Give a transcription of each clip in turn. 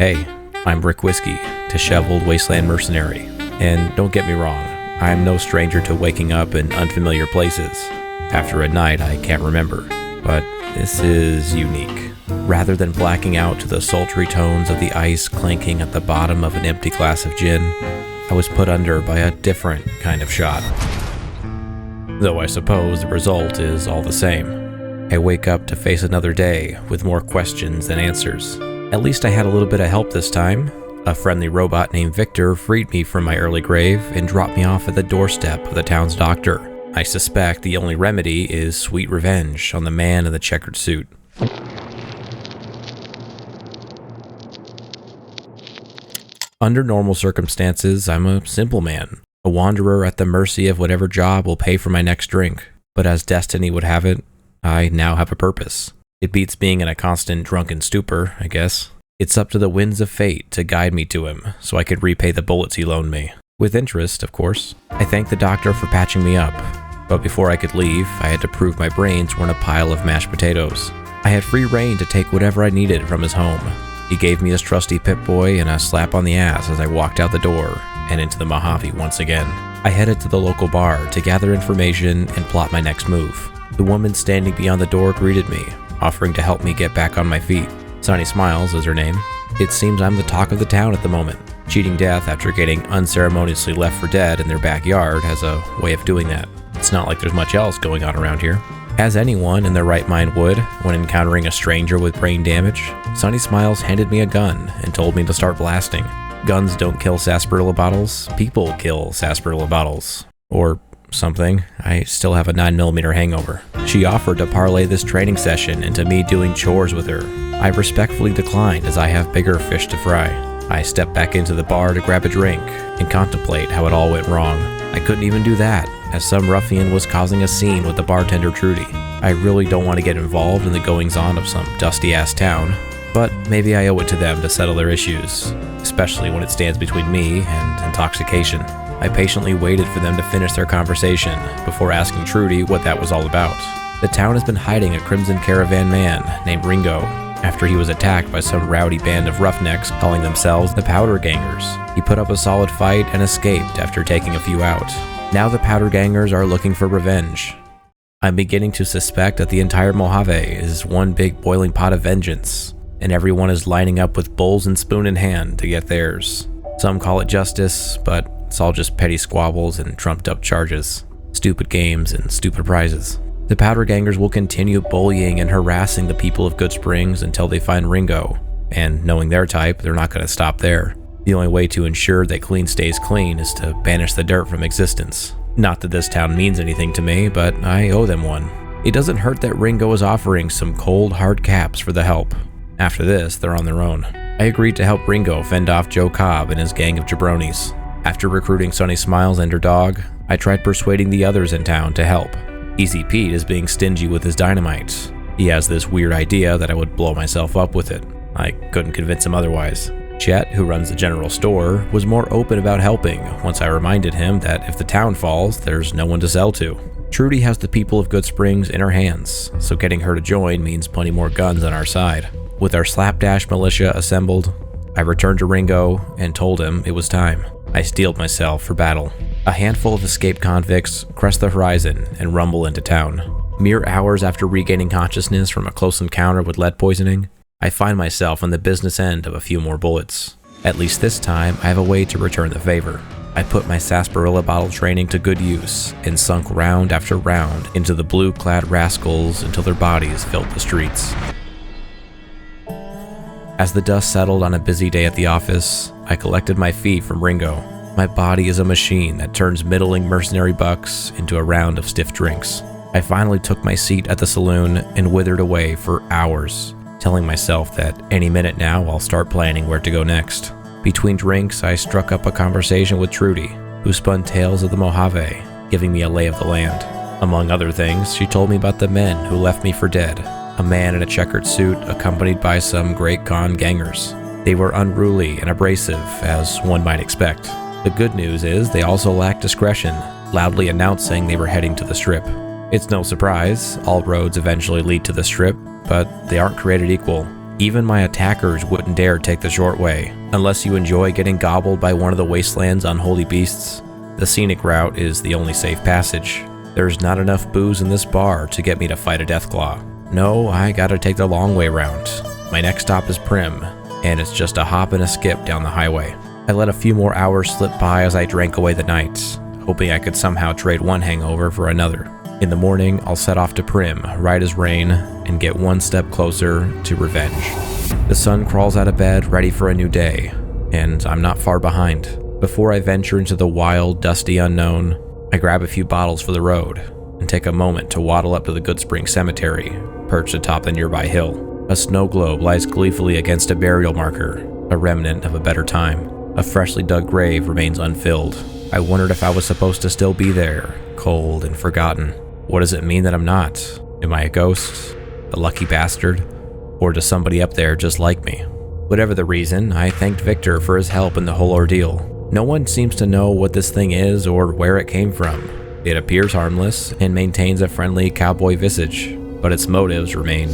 Hey, I'm Rick Whiskey, disheveled wasteland mercenary, and don't get me wrong, I'm no stranger to waking up in unfamiliar places after a night I can't remember, but this is unique. Rather than blacking out to the sultry tones of the ice clanking at the bottom of an empty glass of gin, I was put under by a different kind of shot. Though I suppose the result is all the same. I wake up to face another day with more questions than answers. At least I had a little bit of help this time. A friendly robot named Victor freed me from my early grave and dropped me off at the doorstep of the town's doctor. I suspect the only remedy is sweet revenge on the man in the checkered suit. Under normal circumstances, I'm a simple man, a wanderer at the mercy of whatever job will pay for my next drink. But as destiny would have it, I now have a purpose. It beats being in a constant drunken stupor, I guess. It's up to the winds of fate to guide me to him, so I could repay the bullets he loaned me. With interest, of course. I thanked the doctor for patching me up, but before I could leave, I had to prove my brains weren't a pile of mashed potatoes. I had free rein to take whatever I needed from his home. He gave me his trusty Pip-Boy and a slap on the ass as I walked out the door and into the Mojave once again. I headed to the local bar to gather information and plot my next move. The woman standing beyond the door greeted me, offering to help me get back on my feet. Sunny Smiles is her name. It seems I'm the talk of the town at the moment. Cheating death after getting unceremoniously left for dead in their backyard has a way of doing that. It's not like there's much else going on around here. As anyone in their right mind would when encountering a stranger with brain damage, Sunny Smiles handed me a gun and told me to start blasting. Guns don't kill sarsaparilla bottles, people kill sarsaparilla bottles. Or something. I still have a 9mm hangover. She offered to parlay this training session into me doing chores with her. I respectfully declined as I have bigger fish to fry. I stepped back into the bar to grab a drink and contemplate how it all went wrong. I couldn't even do that, as some ruffian was causing a scene with the bartender Trudy. I really don't want to get involved in the goings-on of some dusty-ass town, but maybe I owe it to them to settle their issues, especially when it stands between me and intoxication. I patiently waited for them to finish their conversation before asking Trudy what that was all about. The town has been hiding a Crimson Caravan man named Ringo after he was attacked by some rowdy band of roughnecks calling themselves the Powder Gangers. He put up a solid fight and escaped after taking a few out. Now the Powder Gangers are looking for revenge. I'm beginning to suspect that the entire Mojave is one big boiling pot of vengeance, and everyone is lining up with bowls and spoon in hand to get theirs. Some call it justice, but it's all just petty squabbles and trumped-up charges, stupid games and stupid prizes. The Powder Gangers will continue bullying and harassing the people of Good Springs until they find Ringo, and knowing their type, they're not going to stop there. The only way to ensure that clean stays clean is to banish the dirt from existence. Not that this town means anything to me, but I owe them one. It doesn't hurt that Ringo is offering some cold, hard caps for the help. After this, they're on their own. I agreed to help Ringo fend off Joe Cobb and his gang of jabronis. After recruiting Sunny Smiles and her dog, I tried persuading the others in town to help. Easy Pete is being stingy with his dynamite. He has this weird idea that I would blow myself up with it. I couldn't convince him otherwise. Chet, who runs the general store, was more open about helping once I reminded him that if the town falls, there's no one to sell to. Trudy has the people of Good Springs in her hands, so getting her to join means plenty more guns on our side. With our slapdash militia assembled, I returned to Ringo and told him it was time. I steeled myself for battle. A handful of escaped convicts crest the horizon and rumble into town. Mere hours after regaining consciousness from a close encounter with lead poisoning, I find myself on the business end of a few more bullets. At least this time, I have a way to return the favor. I put my sarsaparilla bottle training to good use and sunk round after round into the blue-clad rascals until their bodies filled the streets. As the dust settled on a busy day at the office, I collected my fee from Ringo. My body is a machine that turns middling mercenary bucks into a round of stiff drinks. I finally took my seat at the saloon and withered away for hours, telling myself that any minute now I'll start planning where to go next. Between drinks, I struck up a conversation with Trudy, who spun tales of the Mojave, giving me a lay of the land. Among other things, she told me about the men who left me for dead. A man in a checkered suit accompanied by some great con gangers. They were unruly and abrasive, as one might expect. The good news is they also lacked discretion, loudly announcing they were heading to the Strip. It's no surprise, all roads eventually lead to the Strip, but they aren't created equal. Even my attackers wouldn't dare take the short way, unless you enjoy getting gobbled by one of the Wasteland's unholy beasts. The scenic route is the only safe passage. There's not enough booze in this bar to get me to fight a Deathclaw. No, I gotta take the long way round. My next stop is Prim, and it's just a hop and a skip down the highway. I let a few more hours slip by as I drank away the night, hoping I could somehow trade one hangover for another. In the morning, I'll set off to Prim, right as rain, and get one step closer to revenge. The sun crawls out of bed, ready for a new day, and I'm not far behind. Before I venture into the wild, dusty unknown, I grab a few bottles for the road, and take a moment to waddle up to the Goodspring Cemetery, perched atop the nearby hill. A snow globe lies gleefully against a burial marker, a remnant of a better time. A freshly dug grave remains unfilled. I wondered if I was supposed to still be there, cold and forgotten. What does it mean that I'm not? Am I a ghost? A lucky bastard? Or does somebody up there just like me? Whatever the reason, I thanked Victor for his help in the whole ordeal. No one seems to know what this thing is or where it came from. It appears harmless and maintains a friendly cowboy visage, but its motives remain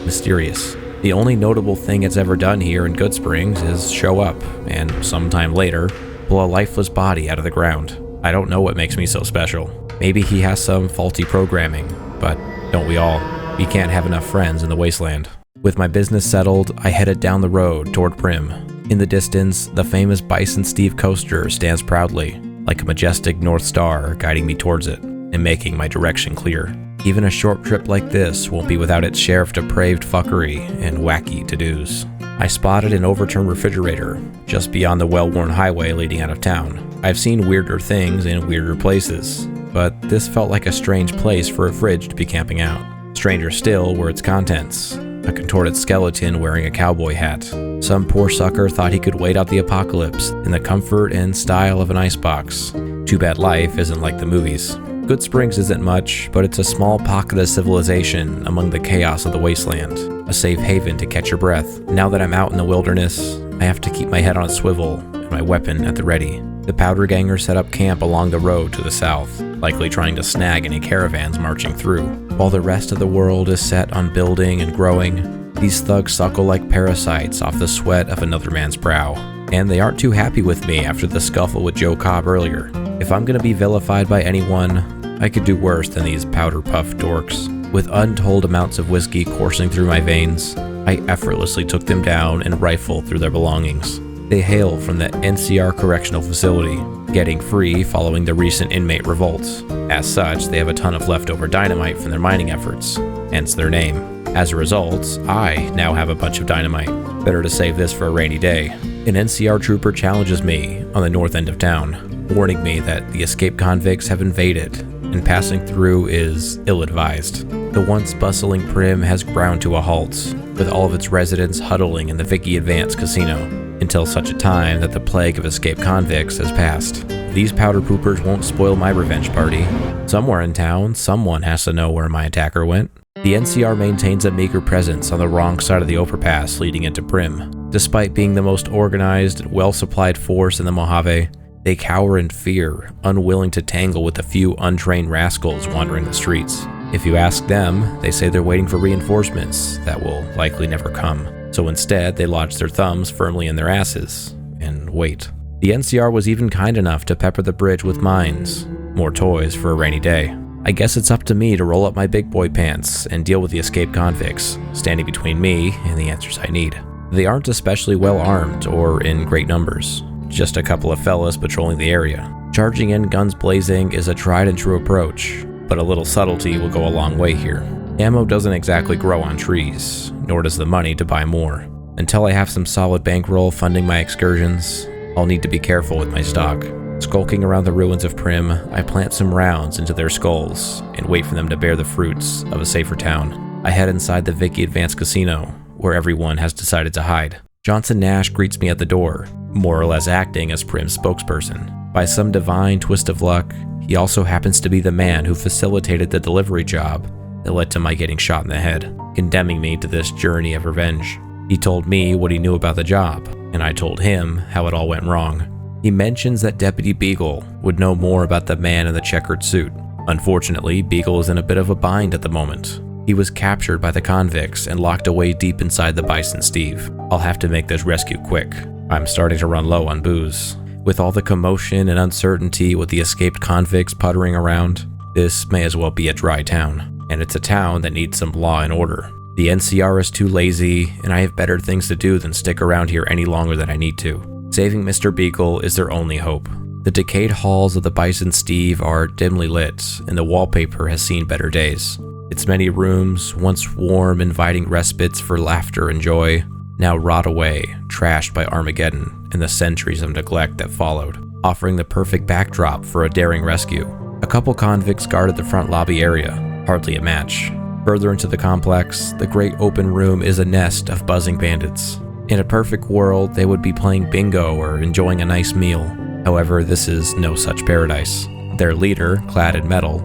mysterious. The only notable thing it's ever done here in Goodsprings is show up, and sometime later, pull a lifeless body out of the ground. I don't know what makes me so special. Maybe he has some faulty programming, but don't we all? We can't have enough friends in the wasteland. With my business settled, I headed down the road toward Prim. In the distance, the famous Bison Steve coaster stands proudly, like a majestic North Star guiding me towards it and making my direction clear. Even a short trip like this won't be without its share of depraved fuckery and wacky to-dos. I spotted an overturned refrigerator just beyond the well-worn highway leading out of town. I've seen weirder things in weirder places, but this felt like a strange place for a fridge to be camping out. Stranger still were its contents. A contorted skeleton wearing a cowboy hat. Some poor sucker thought he could wait out the apocalypse in the comfort and style of an icebox. Too bad life isn't like the movies. Goodsprings isn't much, but it's a small pocket of civilization among the chaos of the wasteland. A safe haven to catch your breath. Now that I'm out in the wilderness, I have to keep my head on a swivel and my weapon at the ready. The powder gangers set up camp along the road to the south, likely trying to snag any caravans marching through. While the rest of the world is set on building and growing, these thugs suckle like parasites off the sweat of another man's brow. And they aren't too happy with me after the scuffle with Joe Cobb earlier. If I'm gonna be vilified by anyone, I could do worse than these powder-puffed dorks. With untold amounts of whiskey coursing through my veins, I effortlessly took them down and rifled through their belongings. They hail from the NCR Correctional Facility, getting free following the recent inmate revolts. As such, they have a ton of leftover dynamite from their mining efforts, hence their name. As a result, I now have a bunch of dynamite. Better to save this for a rainy day. An NCR trooper challenges me on the north end of town, warning me that the escaped convicts have invaded, and passing through is ill-advised. The once bustling Prim has ground to a halt, with all of its residents huddling in the Vicky Advance Casino, until such a time that the plague of escaped convicts has passed. These powder poopers won't spoil my revenge party. Somewhere in town, someone has to know where my attacker went. The NCR maintains a meager presence on the wrong side of the overpass leading into Prim. Despite being the most organized and well-supplied force in the Mojave, they cower in fear, unwilling to tangle with the few untrained rascals wandering the streets. If you ask them, they say they're waiting for reinforcements that will likely never come. So instead, they lodge their thumbs firmly in their asses and wait. The NCR was even kind enough to pepper the bridge with mines, more toys for a rainy day. I guess it's up to me to roll up my big boy pants and deal with the escaped convicts, standing between me and the answers I need. They aren't especially well armed or in great numbers, just a couple of fellas patrolling the area. Charging in guns blazing is a tried and true approach, but a little subtlety will go a long way here. Ammo doesn't exactly grow on trees, nor does the money to buy more. Until I have some solid bankroll funding my excursions, I'll need to be careful with my stock. Skulking around the ruins of Prim, I plant some rounds into their skulls and wait for them to bear the fruits of a safer town. I head inside the Vicky Advance Casino, where everyone has decided to hide. Johnson Nash greets me at the door, more or less acting as Prim's spokesperson. By some divine twist of luck, he also happens to be the man who facilitated the delivery job that led to my getting shot in the head, condemning me to this journey of revenge. He told me what he knew about the job, and I told him how it all went wrong. He mentions that Deputy Beagle would know more about the man in the checkered suit. Unfortunately, Beagle is in a bit of a bind at the moment. He was captured by the convicts and locked away deep inside the Bison Steve. I'll have to make this rescue quick. I'm starting to run low on booze. With all the commotion and uncertainty with the escaped convicts puttering around, this may as well be a dry town. And it's a town that needs some law and order. The NCR is too lazy, and I have better things to do than stick around here any longer than I need to. Saving Mr. Beagle is their only hope. The decayed halls of the Bison Steve are dimly lit, and the wallpaper has seen better days. Its many rooms, once warm, inviting respites for laughter and joy, now rot away, trashed by Armageddon and the centuries of neglect that followed, offering the perfect backdrop for a daring rescue. A couple convicts guarded the front lobby area, hardly a match. Further into the complex, the great open room is a nest of buzzing bandits. In a perfect world, they would be playing bingo or enjoying a nice meal. However, this is no such paradise. Their leader, clad in metal,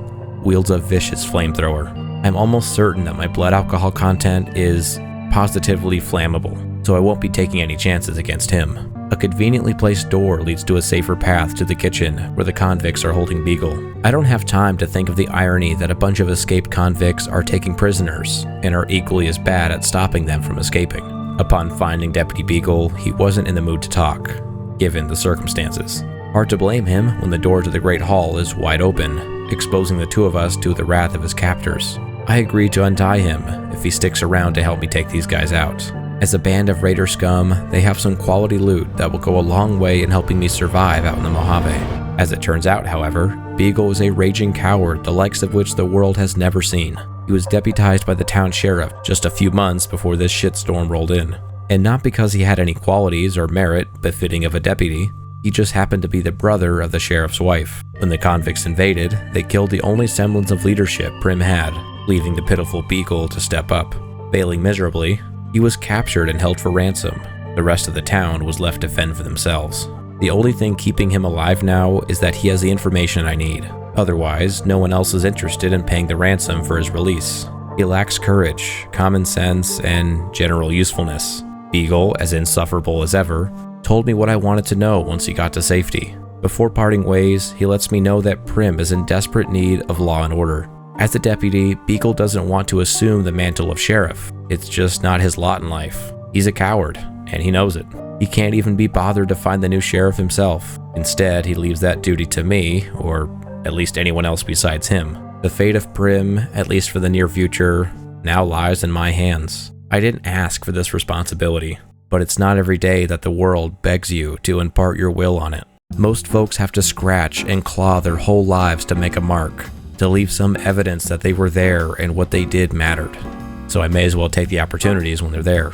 wields a vicious flamethrower. I'm almost certain that my blood alcohol content is positively flammable, so I won't be taking any chances against him. A conveniently placed door leads to a safer path to the kitchen where the convicts are holding Beagle. I don't have time to think of the irony that a bunch of escaped convicts are taking prisoners and are equally as bad at stopping them from escaping. Upon finding Deputy Beagle, he wasn't in the mood to talk, given the circumstances. Hard to blame him when the door to the Great Hall is wide open, exposing the two of us to the wrath of his captors. I agree to untie him if he sticks around to help me take these guys out. As a band of raider scum, they have some quality loot that will go a long way in helping me survive out in the Mojave. As it turns out, however, Beagle is a raging coward the likes of which the world has never seen. He was deputized by the town sheriff just a few months before this shitstorm rolled in. And not because he had any qualities or merit befitting of a deputy, he just happened to be the brother of the sheriff's wife. When the convicts invaded, they killed the only semblance of leadership Prim had, leaving the pitiful Beagle to step up. Failing miserably, he was captured and held for ransom. The rest of the town was left to fend for themselves. The only thing keeping him alive now is that he has the information I need. Otherwise, no one else is interested in paying the ransom for his release. He lacks courage, common sense, and general usefulness. Beagle, as insufferable as ever, told me what I wanted to know once he got to safety. Before parting ways, he lets me know that Prim is in desperate need of law and order. As a deputy, Beagle doesn't want to assume the mantle of sheriff. It's just not his lot in life. He's a coward, and he knows it. He can't even be bothered to find the new sheriff himself. Instead, he leaves that duty to me, or at least anyone else besides him. The fate of Prim, at least for the near future, now lies in my hands. I didn't ask for this responsibility, but it's not every day that the world begs you to impart your will on it. Most folks have to scratch and claw their whole lives to make a mark, to leave some evidence that they were there and what they did mattered. So I may as well take the opportunities when they're there.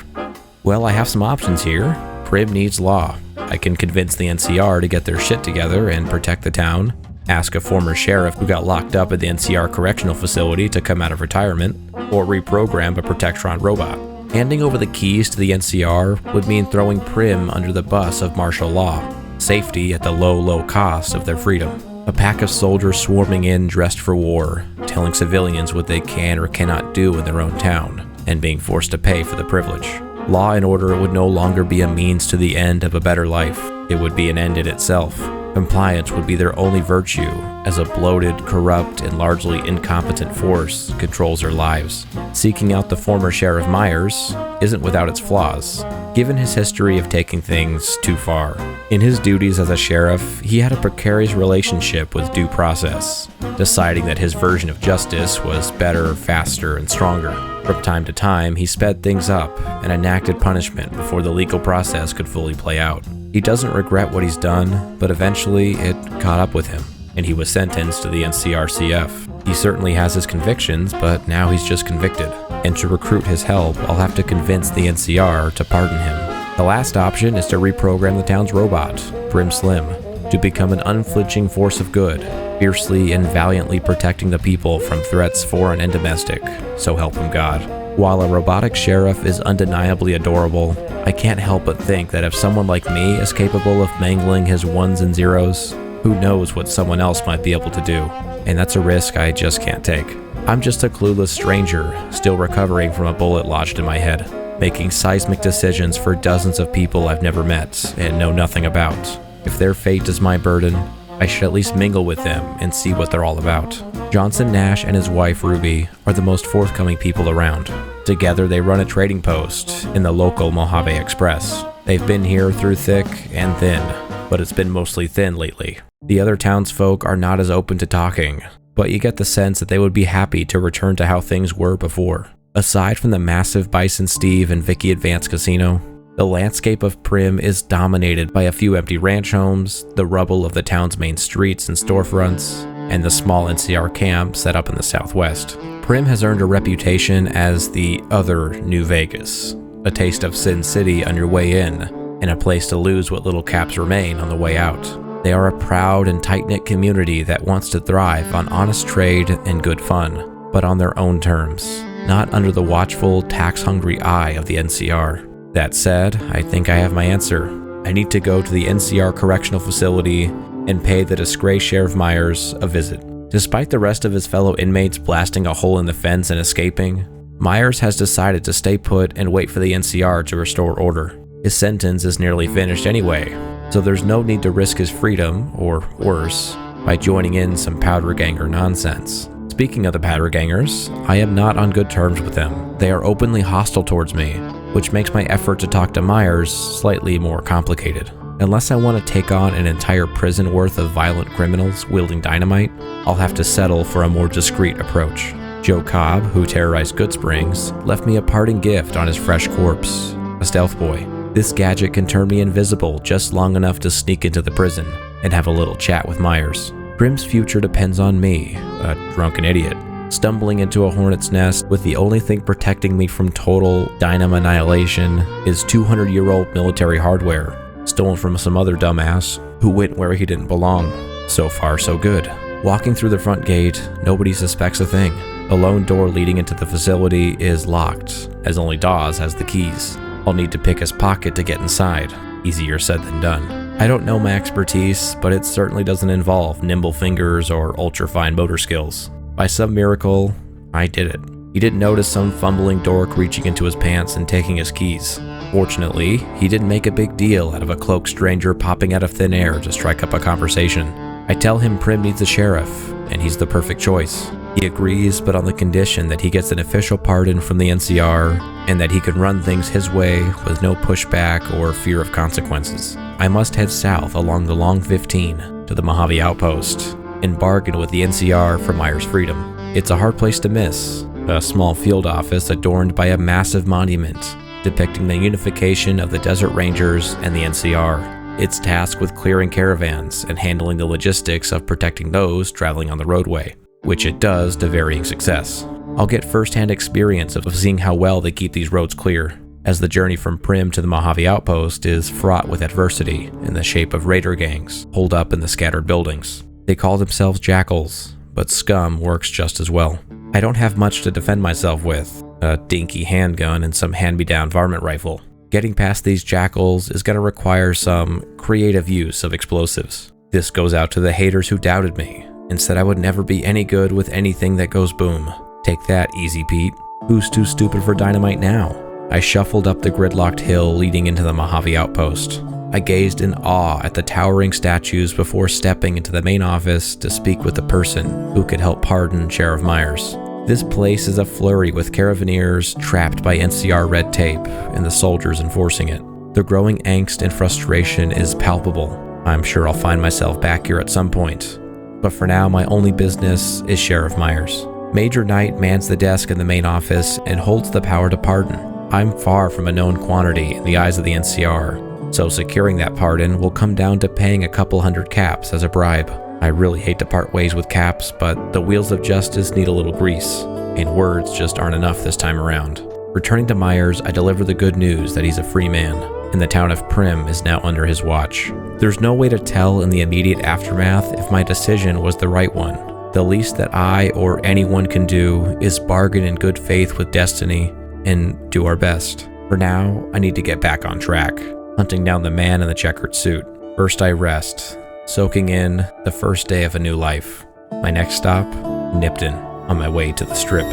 Well, I have some options here. Prim needs law. I can convince the NCR to get their shit together and protect the town, ask a former sheriff who got locked up at the NCR correctional facility to come out of retirement, or reprogram a Protectron robot. Handing over the keys to the NCR would mean throwing Prim under the bus of martial law, safety at the low cost of their freedom. A pack of soldiers swarming in dressed for war, telling civilians what they can or cannot do in their own town, and being forced to pay for the privilege. Law and order would no longer be a means to the end of a better life. It would be an end in itself. Compliance would be their only virtue, as a bloated, corrupt, and largely incompetent force controls their lives. Seeking out the former Sheriff Myers isn't without its flaws, given his history of taking things too far. In his duties as a sheriff, he had a precarious relationship with due process, deciding that his version of justice was better, faster, and stronger. From time to time, he sped things up and enacted punishment before the legal process could fully play out. He doesn't regret what he's done, but eventually it caught up with him, and he was sentenced to the NCRCF. He certainly has his convictions, but now he's just convicted. And to recruit his help, I'll have to convince the NCR to pardon him. The last option is to reprogram the town's robot, Prim Slim, to become an unflinching force of good, fiercely and valiantly protecting the people from threats foreign and domestic, so help him God. While a robotic sheriff is undeniably adorable, I can't help but think that if someone like me is capable of mangling his ones and zeros, who knows what someone else might be able to do, and that's a risk I just can't take. I'm just a clueless stranger, still recovering from a bullet lodged in my head, making seismic decisions for dozens of people I've never met and know nothing about. If their fate is my burden, I should at least mingle with them and see what they're all about. Johnson Nash and his wife Ruby are the most forthcoming people around. Together they run a trading post in the local Mojave Express. They've been here through thick and thin, but it's been mostly thin lately. The other townsfolk are not as open to talking, but you get the sense that they would be happy to return to how things were before. Aside from the massive Bison Steve and Vicky Advance Casino, the landscape of Prim is dominated by a few empty ranch homes, the rubble of the town's main streets and storefronts, and the small NCR camp set up in the southwest. Prim has earned a reputation as the other New Vegas, a taste of Sin City on your way in, and a place to lose what little caps remain on the way out. They are a proud and tight-knit community that wants to thrive on honest trade and good fun, but on their own terms, not under the watchful, tax-hungry eye of the NCR. That said, I think I have my answer. I need to go to the NCR Correctional Facility and pay the disgraced Sheriff Myers a visit. Despite the rest of his fellow inmates blasting a hole in the fence and escaping, Myers has decided to stay put and wait for the NCR to restore order. His sentence is nearly finished anyway, so there's no need to risk his freedom, or worse, by joining in some powder ganger nonsense. Speaking of the powder gangers, I am not on good terms with them. They are openly hostile towards me, which makes my effort to talk to Myers slightly more complicated. Unless I want to take on an entire prison worth of violent criminals wielding dynamite, I'll have to settle for a more discreet approach. Joe Cobb, who terrorized Goodsprings, left me a parting gift on his fresh corpse, a stealth boy. This gadget can turn me invisible just long enough to sneak into the prison and have a little chat with Myers. Prim's future depends on me, a drunken idiot, stumbling into a hornet's nest with the only thing protecting me from total dynam annihilation is 200-year-old military hardware, stolen from some other dumbass who went where he didn't belong. So far, so good. Walking through the front gate, nobody suspects a thing. A lone door leading into the facility is locked, as only Dawes has the keys. I'll need to pick his pocket to get inside. Easier said than done. I don't know my expertise, but it certainly doesn't involve nimble fingers or ultra-fine motor skills. By some miracle, I did it. He didn't notice some fumbling dork reaching into his pants and taking his keys. Fortunately, he didn't make a big deal out of a cloaked stranger popping out of thin air to strike up a conversation. I tell him Prim needs a sheriff, and he's the perfect choice. He agrees, but on the condition that he gets an official pardon from the NCR and that he can run things his way with no pushback or fear of consequences. I must head south along the Long 15 to the Mojave Outpost and bargain with the NCR for Myers' freedom. It's a hard place to miss, a small field office adorned by a massive monument depicting the unification of the Desert Rangers and the NCR. It's tasked with clearing caravans and handling the logistics of protecting those traveling on the roadway, which it does to varying success. I'll get first-hand experience of seeing how well they keep these roads clear, as the journey from Prim to the Mojave Outpost is fraught with adversity in the shape of raider gangs holed up in the scattered buildings. They call themselves jackals, but scum works just as well. I don't have much to defend myself with, a dinky handgun and some hand-me-down varmint rifle. Getting past these jackals is going to require some creative use of explosives. This goes out to the haters who doubted me and said I would never be any good with anything that goes boom. Take that, Easy Pete. Who's too stupid for dynamite now? I shuffled up the gridlocked hill leading into the Mojave Outpost. I gazed in awe at the towering statues before stepping into the main office to speak with the person who could help pardon Sheriff Myers. This place is a flurry with caravaneers trapped by NCR red tape and the soldiers enforcing it. The growing angst and frustration is palpable. I'm sure I'll find myself back here at some point. But for now, my only business is Sheriff Myers. Major Knight mans the desk in the main office and holds the power to pardon. I'm far from a known quantity in the eyes of the NCR, so securing that pardon will come down to paying a couple hundred caps as a bribe. I really hate to part ways with caps, but the wheels of justice need a little grease, and words just aren't enough this time around. Returning to Myers, I deliver the good news that he's a free man, and the town of Prim is now under his watch. There's no way to tell in the immediate aftermath if my decision was the right one. The least that I or anyone can do is bargain in good faith with destiny and do our best. For now, I need to get back on track, hunting down the man in the checkered suit. First I rest, soaking in the first day of a new life. My next stop, Nipton, on my way to the Strip.